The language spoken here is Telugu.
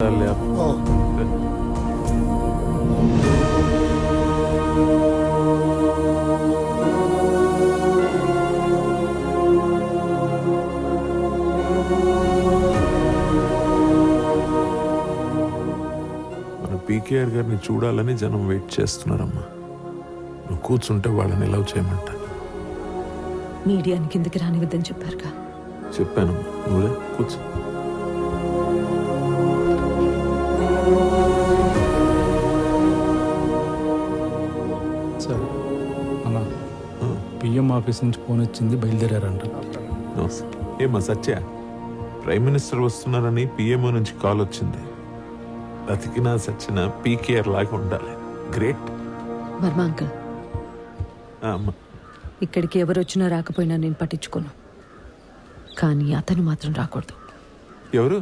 పీకేఆర్ గారిని చూడాలని జనం వెయిట్ చేస్తున్నారమ్మా. నువ్వు కూర్చుంటే వాళ్ళని ఎలా చేయమంటా. మీడియాని కిందకి రానివద్దని చెప్పారుగా. చెప్పానమ్మా, నువ్వే కూర్చో. సార్ అన్నా, పిఎం ఆఫీస్ నుంచి ఫోన్ వచ్చింది, బయలుదేరారంట. ఏమా సత్య, ప్రైమ్ మినిస్టర్ వస్తున్నారని పిఎంఓ నుంచి కాల్ వచ్చింది. బతికినా సచ్చినా పీకేఆర్ లాగా ఉండాలి. గ్రేట్. వర్మ అంకుల్, ఇక్కడికి ఎవరు వచ్చినా రాకపోయినా నేను పట్టించుకోను, కానీ అతను మాత్రం రాకూడదు. ఎవరు?